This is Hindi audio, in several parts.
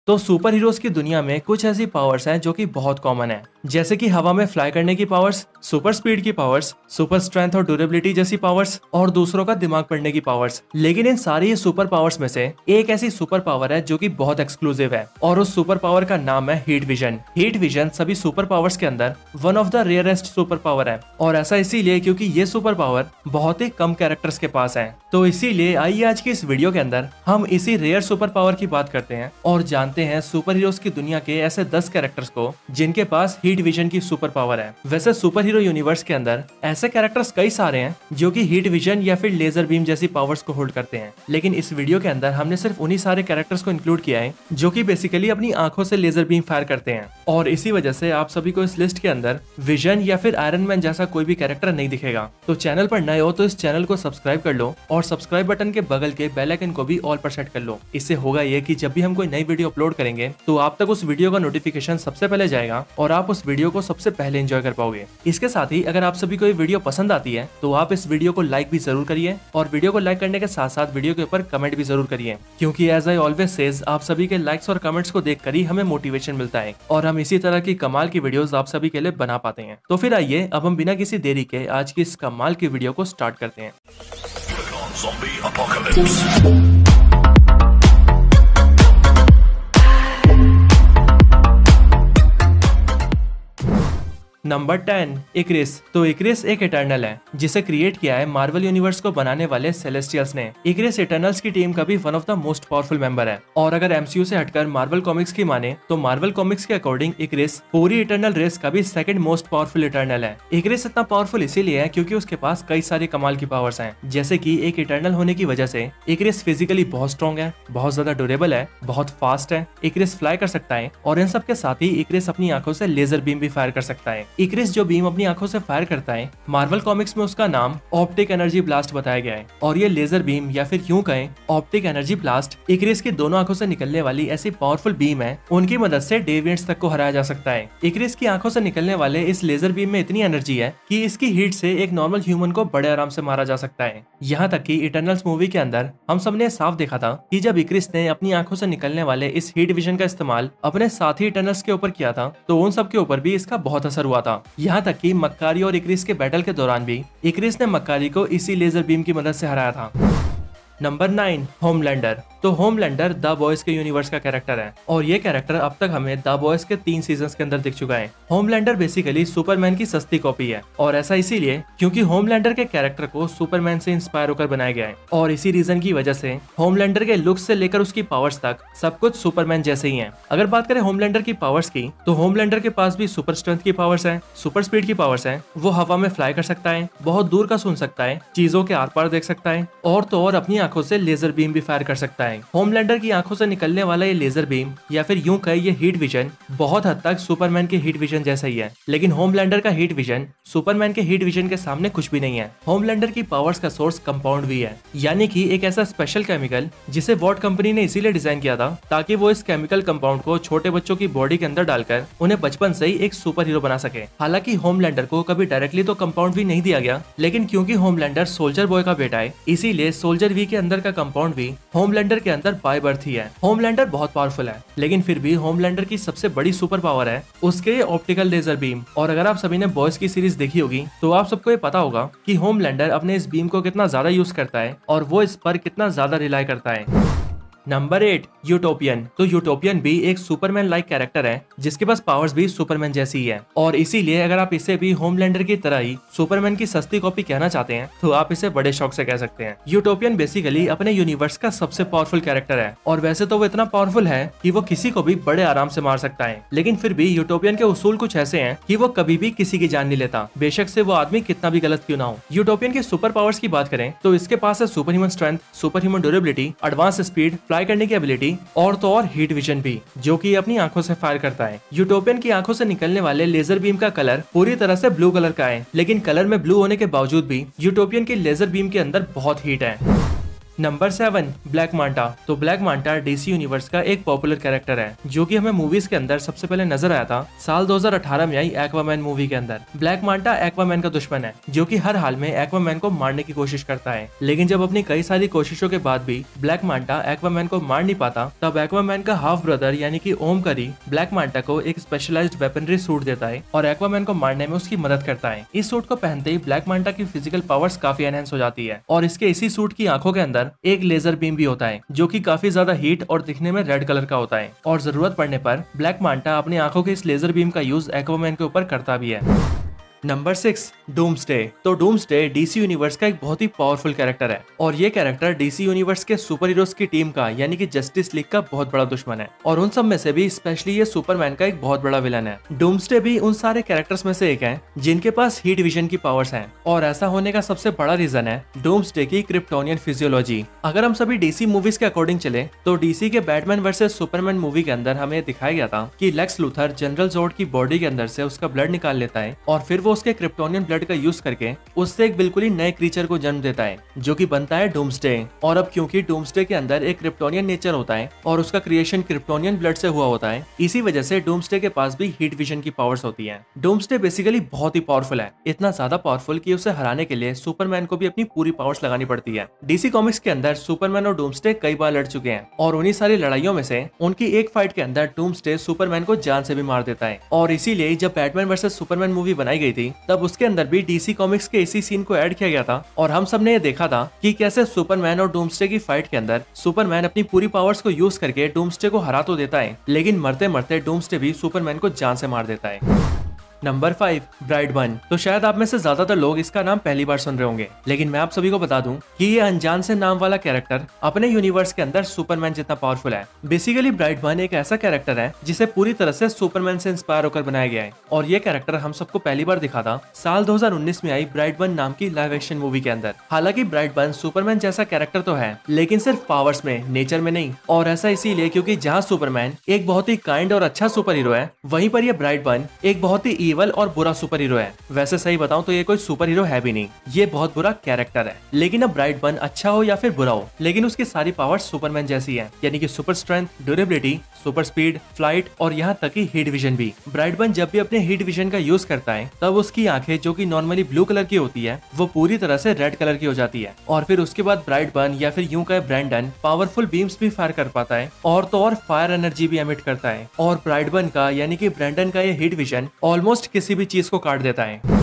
तो सुपर हीरोज की दुनिया में कुछ ऐसी पावर्स हैं जो कि बहुत कॉमन है, जैसे कि हवा में फ्लाई करने की पावर्स, सुपर स्पीड की पावर्स, सुपर स्ट्रेंथ और ड्यूरेबिलिटी जैसी पावर्स और दूसरों का दिमाग पढ़ने की पावर्स। लेकिन इन सारी सुपर पावर्स में से एक ऐसी सुपर पावर है जो कि बहुत एक्सक्लूसिव है और उस सुपर पावर का नाम है हीट विजन। हीट विजन सभी सुपर पावर्स के अंदर one of the rarest super power है और ऐसा इसीलिए क्योंकि ये सुपर पावर बहुत ही कम कैरेक्टर्स के पास है। तो इसीलिए आइए आज की इस वीडियो के अंदर हम इसी रेयर सुपर पावर की बात करते हैं और जानते हैं सुपर हीरोज की दुनिया के ऐसे 10 कैरेक्टर्स को जिनके पास हीट विजन की सुपर पावर है। वैसे सुपर हीरो यूनिवर्स के अंदर ऐसे कैरेक्टर्स कई सारे हैं जो कि हीट विजन या फिर लेजर बीम जैसी पावर्स को होल्ड करते हैं, लेकिन इस वीडियो के अंदर हमने सिर्फ उन्हीं सारे कैरेक्टर्स को इंक्लूड किया है जो कि बेसिकली अपनी आंखों से लेजर बीम फायर करते हैं और इसी वजह से आप सभी को इस लिस्ट के अंदर विजन या फिर आयरन मैन जैसा कोई भी कैरेक्टर नहीं दिखेगा। तो चैनल पर नए हो तो इस चैनल को सब्सक्राइब कर लो और सब्सक्राइब बटन के बगल के बेल आइकन को भी ऑल पर सेट कर लो। इससे होगा ये कि जब भी हम कोई नई वीडियो अपलोड करेंगे तो आप तक उस वीडियो का नोटिफिकेशन सबसे पहले जाएगा और आप उस वीडियो को सबसे पहले एंजॉय कर पाओगे। इसके साथ ही अगर आप सभी को ये वीडियो पसंद आती है तो आप इस वीडियो को लाइक भी जरूर करिए और वीडियो को लाइक करने के साथ साथ वीडियो के ऊपर कमेंट भी जरूर करिए, क्योंकि एज आई ऑलवेज सेज आप सभी के लाइक्स और कमेंट्स को देखकर ही हमें मोटिवेशन मिलता है और हम इसी तरह की कमाल की वीडियोस आप सभी के लिए बना पाते हैं। तो फिर आइए अब हम बिना किसी देरी के आज की इस कमाल की वीडियो को स्टार्ट करते हैं। नंबर 10 इक्रिस। तो इक्रिस एक इटर्नल है जिसे क्रिएट किया है मार्वल यूनिवर्स को बनाने वाले सेलेस्टियल्स ने। इक्रिस इटर्नल्स की टीम का भी one of the most powerful member है और अगर एमसीयू से हटकर मार्वल कॉमिक्स की माने तो मार्वल कॉमिक्स के अकॉर्डिंग इक्रिस पूरी इटर्नल रेस का भी सेकंड मोस्ट पावरफुल इटर्नल है। इक्रिस इतना पावरफुल इसीलिए है क्योंकि उसके पास कई सारे कमाल की पावर्स हैं, जैसे कि एक इटर्नल होने की वजह से इक्रिस फिजिकली बहुत स्ट्रॉन्ग है, बहुत ज्यादा ड्यूरेबल है, बहुत फास्ट है, इक्रिस फ्लाई कर सकता है और इन सब के साथ ही इक्रिस अपनी आंखों से लेजर बीम भी फायर कर सकता है। इक्रिस जो बीम अपनी आंखों से फायर करता है, मार्वल कॉमिक्स में उसका नाम ऑप्टिक एनर्जी ब्लास्ट बताया गया है और ये लेजर बीम या फिर यूं कहें ऑप्टिक एनर्जी ब्लास्ट इक्रिस की दोनों आंखों से निकलने वाली ऐसी पावरफुल बीम है उनकी मदद से डेविएंट्स तक को हराया जा सकता है। इक्रिस की आंखों से निकलने वाले इस लेजर बीम में इतनी एनर्जी है कि इसकी हीट से एक नॉर्मल ह्यूमन को बड़े आराम से मारा जा सकता है। यहाँ तक कि इटर्नल्स मूवी के अंदर हम सबने साफ देखा था कि जब इक्रिस ने अपनी आंखों से निकलने वाले इस हीट विजन का इस्तेमाल अपने साथी इटर्नल्स के ऊपर किया था तो उन सब के ऊपर भी इसका बहुत असर हुआ था। यहाँ तक कि मक्कारी और इक्रिस के बैटल के दौरान भी इक्रिस ने मक्कारी को इसी लेजर बीम की मदद से हराया था। Number 9 Homelander. तो होमलैंडर द बॉयज के यूनिवर्स का कैरेक्टर है और ये कैरेक्टर अब तक हमें द बॉयज के 3 सीजन्स के अंदर दिख चुका है। होमलैंडर बेसिकली सुपरमैन की सस्ती कॉपी है और ऐसा इसीलिए क्योंकि होमलैंडर के कैरेक्टर को सुपरमैन से इंस्पायर होकर बनाया गया है और इसी रीजन की वजह से होमलैंडर के लुक्स से लेकर उसकी पावर्स तक सब कुछ सुपरमैन जैसे ही है। अगर बात करें होमलैंडर की पावर्स की तो होमलैंडर के पास भी सुपर स्ट्रेंथ की पावर्स है, सुपर स्पीड की पावर्स है, वो हवा में फ्लाई कर सकता है, बहुत दूर का सुन सकता है, चीजों के आर पार देख सकता है और तो और अपनी आंखों से लेजर बीम भी फायर कर सकता है। होमलैंडर की आंखों से निकलने वाला ये लेजर बीम या फिर यूं कहे ये हीट विजन बहुत हद तक सुपरमैन के हीट विजन जैसा ही है, लेकिन होमलैंडर का हीट विजन सुपरमैन के हीट विजन के सामने कुछ भी नहीं है। होमलैंडर की पावर्स का सोर्स कंपाउंड वी है, यानी कि एक ऐसा स्पेशल केमिकल जिसे वॉट कंपनी ने इसीलिए डिजाइन किया था ताकि वो इस केमिकल कंपाउंड को छोटे बच्चों की बॉडी के अंदर डालकर उन्हें बचपन से ही एक सुपर हीरो बना सके। हालांकि होमलैंडर को कभी डायरेक्टली तो कंपाउंड वी नहीं दिया गया, लेकिन क्योंकि होमलैंडर सोल्जर बॉय का बेटा है इसीलिए सोल्जर वी के अंदर का कंपाउंड वी होमलैंडर के अंदर बाय बर्थ ही है। होमलैंडर बहुत पावरफुल है, लेकिन फिर भी होमलैंडर की सबसे बड़ी सुपर पावर है उसके ऑप्टिकल लेजर बीम। और अगर आप सभी ने बॉयज की सीरीज देखी होगी तो आप सबको ये पता होगा कि होमलैंडर अपने इस बीम को कितना ज्यादा यूज करता है और वो इस पर कितना ज्यादा रिलाई करता है। Number 8 utopian. तो यूटोपियन भी एक सुपरमैन लाइक कैरेक्टर है जिसके पास पावर्स भी सुपरमैन जैसी ही है और इसीलिए अगर आप इसे भी होमलैंडर की तरह ही सुपरमैन की सस्ती कॉपी कहना चाहते हैं तो आप इसे बड़े शौक से कह सकते हैं। यूटोपियन बेसिकली अपने यूनिवर्स का सबसे पावरफुल कैरेक्टर है और वैसे तो वो इतना पावरफुल है कि वो किसी को भी बड़े आराम से मार सकता है, लेकिन फिर भी यूटोपियन के उसूल कुछ ऐसे हैं कि वो कभी भी किसी की जान नहीं लेता, बेशक से वो आदमी कितना भी गलत क्यों ना हो। यूटोपियन की सुपर पावर्स की बात करें तो इसके पास है super human strength, super human durability, advance speed, fly करने की एबिलिटी और तो और हीट विजन भी जो कि अपनी आंखों से फायर करता है। यूटोपियन की आंखों से निकलने वाले लेजर बीम का कलर पूरी तरह से ब्लू कलर का है, लेकिन कलर में ब्लू होने के बावजूद भी यूटोपियन की लेजर बीम के अंदर बहुत हीट है। Number 7 black Manta. तो ब्लैक मांटा डीसी यूनिवर्स का एक पॉपुलर कैरेक्टर है जो कि हमें मूवीज के अंदर सबसे पहले नजर आया था साल 2018 में आई एक्वामैन मूवी के अंदर। ब्लैक मांटा एक्वामैन का दुश्मन है जो कि हर हाल में एक्वामैन को मारने की कोशिश करता है, लेकिन जब अपनी कई सारी कोशिशों के बाद भी ब्लैक मांटा एक्वामैन को मार नहीं पाता, तब एक्वामैन का हाफ ब्रदर यानी कि ओम करी ब्लैक मांटा को एक स्पेशलाइज्ड वेपनरी सूट देता है और एक्वामैन को मारने में उसकी मदद करता है। इस सूट को पहनते ही ब्लैक मांटा की फिजिकल पावर्स काफी एनहेंस हो जाती है और इसके इसी सूट की आंखों के अंदर एक लेजर बीम भी होता है जो कि काफी ज्यादा हीट और दिखने में रेड कलर का होता है और जरूरत पड़ने पर ब्लैक मांटा अपनी आंखों के इस लेजर बीम का यूज एक्वामैन के ऊपर करता भी है। Number 6 doomsday. तो डूम्सडे डीसी यूनिवर्स का एक बहुत ही पावरफुल कैरेक्टर है और ये कैरेक्टर डीसी यूनिवर्स के सुपर हीरोज की टीम का यानी कि जस्टिस लीग का बहुत बड़ा दुश्मन है और उन सब में से भी स्पेशली ये सुपरमैन का एक बहुत बड़ा विलन है। डूम्सडे भी उन सारे कैरेक्टर्स में से एक है जिनके पास हीट विजन की पावर्स हैं और ऐसा होने का सबसे बड़ा रीजन है डूम्सडे की क्रिप्टोनियन फिजियोलॉजी। अगर हम सभी डीसी मूवीज के अकॉर्डिंग चले तो डीसी के बैटमैन वर्सेस सुपरमैन मूवी के अंदर हमें दिखाया गया था कि लेक्स लूथर जनरल जोड की बॉडी के अंदर से उसका ब्लड निकाल लेता है और फिर वो उसके क्रिप्टोनियन ब्लड का यूज करके उससे एक बिल्कुल ही नए क्रीचर को जन्म देता है जो कि बनता है डूम्सडे। और अब क्योंकि डूम्सडे के अंदर एक क्रिप्टोनियन नेचर होता है और उसका क्रिएशन क्रिप्टोनियन ब्लड से हुआ होता है, इसी वजह से डूम्सडे के पास भी हीट विजन की पावर्स होती है। डूम्सडे बेसिकली बहुत ही पावरफुल है, इतना ज्यादा पावरफुल कि उसे हराने के लिए सुपरमैन को भी अपनी पूरी पावर्स लगानी पड़ती है। डीसी कॉमिक्स के अंदर सुपरमैन और डूम्सडे कई बार लड़ चुके हैं और उन्हीं सारी लड़ाइयों में से उनकी एक फाइट के अंदर डूम्सडे सुपरमैन को जान से भी मार देता है और इसीलिए जब बैटमैन वर्सेस सुपरमैन मूवी बनाई गई थी तब उसके अंदर भी डीसी कॉमिक्स के इसी सीन को ऐड किया गया था और हम सब ने ये देखा था कि कैसे सुपरमैन और डूम्सडे की फाइट के अंदर सुपरमैन अपनी पूरी पावर्स को यूज करके डूम्सडे को हरा तो देता है, लेकिन मरते मरते डूम्सडे भी सुपरमैन को जान से मार देता है। नंबर 5 ब्राइडबर्न। तो शायद आप में से ज्यादातर लोग इसका नाम पहली बार सुन रहे होंगे, लेकिन मैं आप सभी को बता दूं कि ये अनजान से नाम वाला कैरेक्टर अपने यूनिवर्स के अंदर सुपरमैन जितना पावरफुल है। बेसिकली ब्राइडबर्न एक ऐसा कैरेक्टर है जिसे पूरी तरह से सुपरमैन से इंस्पायर होकर बनाया गया है और ये कैरेक्टर हम सबको पहली बार दिखा था साल 2019 में आई ब्राइडबर्न नाम की लाइव एक्शन मूवी के अंदर। हालांकि ब्राइडबर्न सुपरमैन जैसा कैरेक्टर तो है लेकिन सिर्फ पावर्स में, नेचर में नहीं, और ऐसा इसीलिए क्योंकि जहाँ सुपरमैन एक बहुत ही काइंड और अच्छा सुपर हीरो है, वहीं पर यह ब्राइडबर्न एक बहुत ही ईवल और बुरा सुपर हीरो है। वैसे सही बताऊं तो ये कोई सुपर हीरो है भी नहीं, ये बहुत बुरा कैरेक्टर है। लेकिन अब ब्राइडबर्न अच्छा हो या फिर बुरा हो, लेकिन उसकी सारी पावर्स सुपरमैन जैसी है, यानी कि super strength, durability, super speed, flight और यहाँ तक कि हीट विजन भी। ब्राइडबर्न जब भी अपने हीट विजन का यूज करता है तब उसकी आंखें जो कि नॉर्मली ब्लू कलर की होती है वो पूरी तरह से रेड कलर की हो जाती है और फिर उसके बाद ब्राइडबर्न या फिर यूं कहे ब्रैंडन पावरफुल बीम्स भी फायर कर पाता है और तो और फायर एनर्जी भी एमिट करता है और ब्राइडबर्न का यानी कि ब्रैंडन का ये हीट विजन ऑलमोस्ट किसी भी चीज को काट देता है।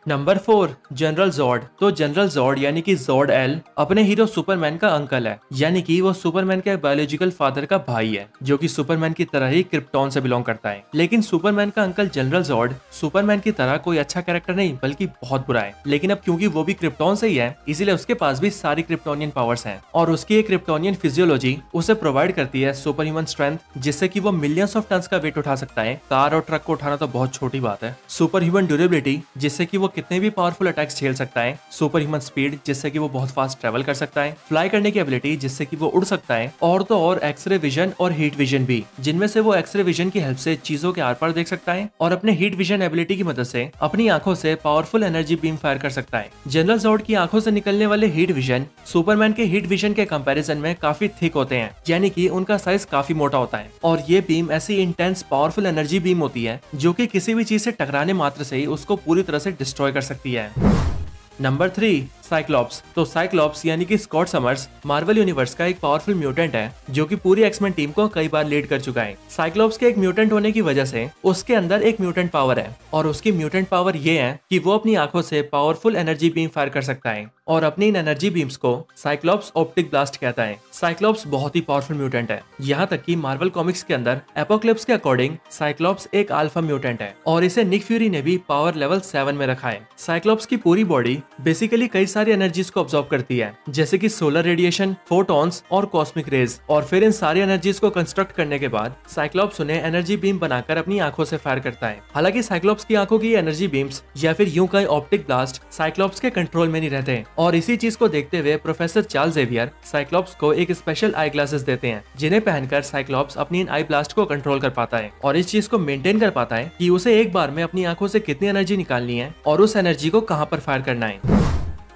Number 4 general Zod. तो जनरल जॉर्ड यानी कि जॉर्ड एल अपने हीरो सुपरमैन का अंकल है, यानी कि वो सुपरमैन के बायोलॉजिकल फादर का भाई है जो कि सुपरमैन की तरह ही क्रिप्टॉन से बिलोंग करता है। लेकिन सुपरमैन का अंकल जनरल जॉर्ड सुपरमैन की तरह कोई अच्छा कैरेक्टर नहीं बल्कि बहुत बुरा है, लेकिन अब क्योंकि वो भी क्रिप्टॉन से ही है इसीलिए उसके पास भी सारी क्रिप्टोनियन पावर्स हैं और उसकी एक क्रिप्टोनियन फिजियोलॉजी उसे प्रोवाइड करती है सुपर ह्यूमन स्ट्रेंथ जिससे कि वो मिलियंस ऑफ टन्स का वेट उठा सकता है। कार और ट्रक को उठाना तो बहुत छोटी बात है। सुपर ह्यूमन ड्यूरेबिलिटी जिससे कि वो कितने भी पावरफुल अटैक्स झेल सकता है। सुपर ह्यूमन स्पीड जिससे कि वो बहुत फास्ट ट्रेवल कर सकता है। फ्लाई करने की एबिलिटी जिससे कि वो उड़ सकता है और तो और एक्सरे विजन और हीट विजन भी, जिनमें से वो एक्सरे विजन की हेल्प से चीजों के आर पार देख सकता है और अपने हीट विजन एबिलिटी की मदद से अपनी आंखों से पावरफुल एनर्जी बीम फायर कर सकता है। जनरल जॉर्ड की आंखों से निकलने वाले हीट विजन सुपरमैन के हीट विजन के कंपैरिजन में काफी थिक होते हैं, यानी कि उनका साइज काफी मोटा होता है और ये बीम ऐसी इंटेंस पावरफुल एनर्जी बीम होती है जो कि किसी भी चीज से टकराने मात्र से ही उसको पूरी तरह से डिस्ट्रॉय कर सकती है। Number 3 Cyclops. तो साइक्लॉप्स यानी कि स्कॉट समर्स मार्वल यूनिवर्स का एक पावरफुल म्यूटेंट है जो कि पूरी एक्समैन टीम को कई बार लीड कर चुका है। साइक्लॉप्स के एक म्यूटेंट होने की वजह से उसके अंदर एक म्यूटेंट पावर है और उसकी म्यूटेंट पावर ये है कि वो अपनी आंखों से पावरफुल एनर्जी बीम फायर कर सकता है और अपनी इन एनर्जी बीम्स को साइक्लॉप्स ऑप्टिक ब्लास्ट कहता है। साइक्लॉप्स बहुत ही पावरफुल म्यूटेंट है, यहाँ तक कि मार्वल कॉमिक्स के अंदर एपोक्लिप्स के अकॉर्डिंग साइक्लॉप्स एक अल्फा म्यूटेंट है और इसे निक फ्यूरी ने भी पावर लेवल 7 में रखा है। साइक्लॉप्स की पूरी बॉडी बेसिकली कई सारी एनर्जीज को ऑब्जॉर्व करती है जैसे कि सोलर रेडिएशन, फोटॉन्स और कॉस्मिक रेज, और फिर इन सारी एनर्जीज को कंस्ट्रक्ट करने के बाद साइक्लॉप्स उन्हें एनर्जी बीम बनाकर अपनी आंखों से फायर करता है। हालांकि साइक्लॉप्स की आंखों की एनर्जी बीम्स या फिर यूं कहीं ऑप्टिक ब्लास्ट साइक्लॉप्स के कंट्रोल में नहीं रहते और इसी चीज को देखते हुए प्रोफेसर चार्ल्स जेवियर साइक्लॉप्स को एक स्पेशल आई ग्लासेस देते हैं जिन्हें पहनकर साइक्लॉप्स अपनी इन आई ब्लास्ट को कंट्रोल कर पाता है और इस चीज को मेंटेन कर पाता है कि उसे एक बार में अपनी आंखों से कितनी एनर्जी निकालनी है और उस एनर्जी को कहां पर फायर करना है।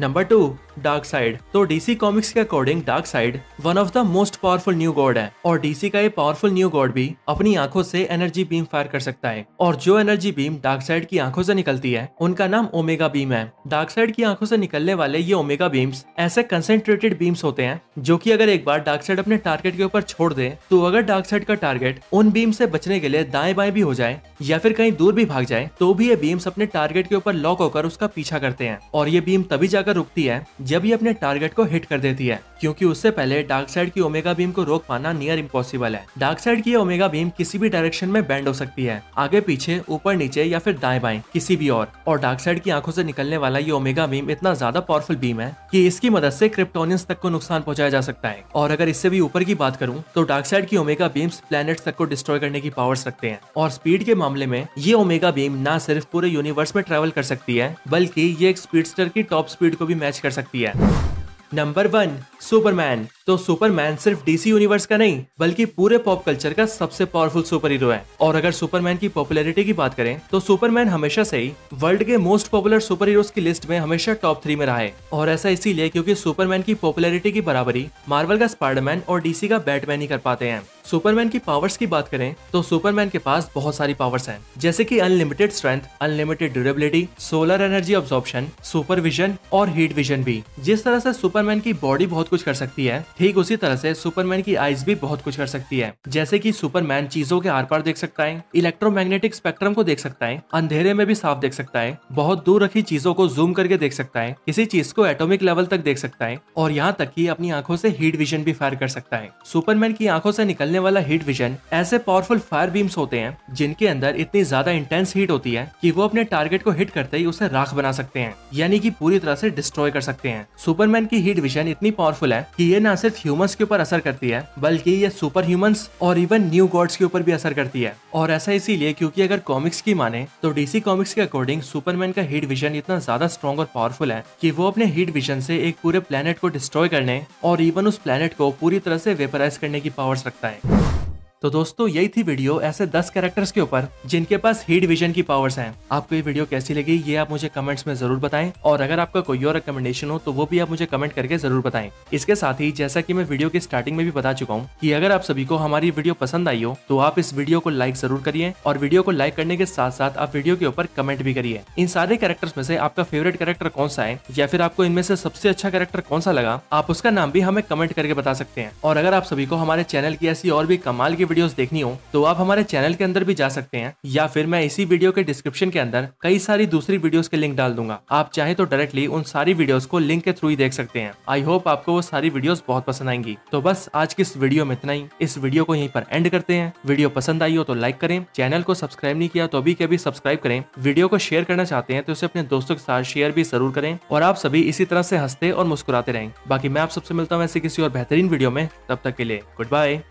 Number 2 dark side. तो डीसी कॉमिक्स के according dark side one of the most powerful new God है और डीसी का ये पावरफुल न्यू गॉड भी अपनी आंखों से एनर्जी बीम फायर कर सकता है और जो एनर्जी बीम डार्क साइड की आंखों से निकलती है उनका नाम ओमेगा बीम है। डार्क साइड की आंखों से निकलने वाले ये ओमेगा बीम्स ऐसे कंसेंट्रेटेड बीम्स होते हैं जो कि अगर एक बार डार्क साइड अपने टारगेट के ऊपर छोड़ दे तो अगर डार्क साइड का टारगेट उन बीम से बचने के लिए दाएं बाएं भी हो जाए या फिर कहीं दूर भी भाग जाए तो भी ये बीम्स अपने टारगेट के ऊपर लॉक होकर उसका पीछा करते हैं और ये बीम तभी जाकर रुकती है जब ये अपने टारगेट को हिट कर देती है, क्योंकि उससे पहले डार्क साइड की ओमेगा बीम को रोक पाना नियर इम्पॉसिबल है। डार्क साइड की ओमेगा बीम किसी भी डायरेक्शन में बेंड हो सकती है, आगे पीछे, ऊपर नीचे या फिर दाएं बाएं किसी भी और डार्क साइड की आंखों से निकलने वाला ये ओमेगा बीम इतना ज्यादा पावरफुल बीम है कि इसकी मदद से क्रिप्टोनियंस तक को नुकसान पहुंचाया जा सकता है। और अगर इससे भी ऊपर की बात करूं तो डार्क साइड की ओमेगा बीम्स प्लैनेट्स तक को डिस्ट्रॉय करने की पावर्स रखते हैं और स्पीड के मामले में ये ओमेगा बीम ना सिर्फ पूरे यूनिवर्स में ट्रेवल कर सकती है बल्कि ये एक स्पीडस्टर की टॉप स्पीड को भी मैच कर सकती है। Number 1, Superman. तो सुपरमैन सिर्फ डीसी यूनिवर्स का नहीं बल्कि पूरे पॉप कल्चर का सबसे पावरफुल सुपर हीरो है और अगर सुपरमैन की पॉपुलैरिटी की बात करें तो सुपरमैन हमेशा से ही वर्ल्ड के मोस्ट पॉपुलर सुपर हीरोज की लिस्ट में हमेशा टॉप 3 में रहा है और ऐसा इसीलिए क्योंकि सुपरमैन की पॉपुलैरिटी की बराबरी मार्वल का स्पाइडरमैन और डीसी का बैटमैन ही कर पाते हैं। सुपरमैन की पावर्स की बात करें तो सुपरमैन के पास बहुत सारी पावर्स हैं, जैसे कि unlimited strength, unlimited durability, solar energy absorption, super vision और हीट विजन भी। जिस तरह से सुपरमैन की बॉडी बहुत कुछ कर सकती है ठीक उसी तरह से सुपरमैन की आईज भी बहुत कुछ कर सकती है, जैसे कि सुपरमैन चीजों के आर पार देख सकता है, इलेक्ट्रोमैग्नेटिक स्पेक्ट्रम को देख सकता है, अंधेरे में भी साफ देख सकता है, बहुत दूर रखी चीजों को जूम करके देख सकता है, किसी चीज को एटॉमिक लेवल तक देख सकता है और यहाँ तक कि अपनी आंखों से हीट विजन भी फायर कर सकता है। सुपरमैन की आंखों से निकलने वाला हीट विजन ऐसे पावरफुल फायर बीम्स होते हैं जिनके अंदर इतनी ज्यादा इंटेंस हीट होती है कि वो अपने टारगेट को हिट करते ही उसे राख बना सकते हैं, यानी कि पूरी तरह से डिस्ट्रॉय कर सकते हैं। सुपरमैन की हीट विजन इतनी पावरफुल है कि ये ना सिर्फ ह्यूमंस के ऊपर असर करती है बल्कि ये सुपर ह्यूमंस और इवन न्यू गॉड्स के ऊपर भी असर करती है और ऐसा इसीलिए क्योंकि अगर कॉमिक्स की माने तो डीसी कॉमिक्स के अकॉर्डिंग सुपरमैन का हीट विजन इतना ज्यादा स्ट्रॉन्ग और पावरफुल है कि वो अपने हीट विजन से एक पूरे प्लेनेट को डिस्ट्रॉय करने और इवन उस प्लेनेट को पूरी तरह से वेपराइज करने की पावर्स रखता है। तो दोस्तों यही थी वीडियो ऐसे 10 कैरेक्टर्स के ऊपर जिनके पास हीट विजन की पावर्स हैं। आपको ये वीडियो कैसी लगी ये आप मुझे कमेंट्स में जरूर बताएं और अगर आपका कोई और रिकमेंडेशन हो तो वो भी आप मुझे कमेंट करके जरूर बताएं। इसके साथ ही जैसा कि मैं वीडियो की स्टार्टिंग में भी बता चुका हूँ कि अगर आप सभी को हमारी वीडियो पसंद आई हो तो आप इस वीडियो को लाइक जरूर करिए और वीडियो को लाइक करने के साथ साथ आप वीडियो के ऊपर कमेंट भी करिए। इन सारे कैरेक्टर्स में से आपका फेवरेट कैरेक्टर कौन सा है या फिर आपको इनमें से सबसे अच्छा कैरेक्टर कौन सा लगा आप उसका नाम भी हमें कमेंट करके बता सकते हैं। और अगर आप सभी को हमारे चैनल की ऐसी और भी कमाल की वीडियोस देखनी हो तो आप हमारे चैनल के अंदर भी जा सकते हैं या फिर मैं इसी वीडियो के डिस्क्रिप्शन के अंदर कई सारी दूसरी वीडियोस के लिंक डाल दूंगा। आप चाहे तो डायरेक्टली उन सारी वीडियोस को लिंक के थ्रू ही देख सकते हैं। आई होप आपको वो सारी वीडियोस बहुत पसंद आएंगी। तो बस आज की इस वीडियो में इतना ही। इस वीडियो को यहीं पर एंड करते हैं। वीडियो पसंद आई हो तो लाइक करें, चैनल को सब्सक्राइब नहीं किया तो अभी के अभी सब्सक्राइब करें, वीडियो को शेयर करना चाहते हैं तो उसे अपने दोस्तों के साथ शेयर भी जरूर करें और आप सभी इसी तरह से हंसते और मुस्कुराते रहें। बाकी मैं आप सबसे मिलता हूँ ऐसे किसी और बेहतरीन वीडियो में, तब तक के लिए गुड बाय।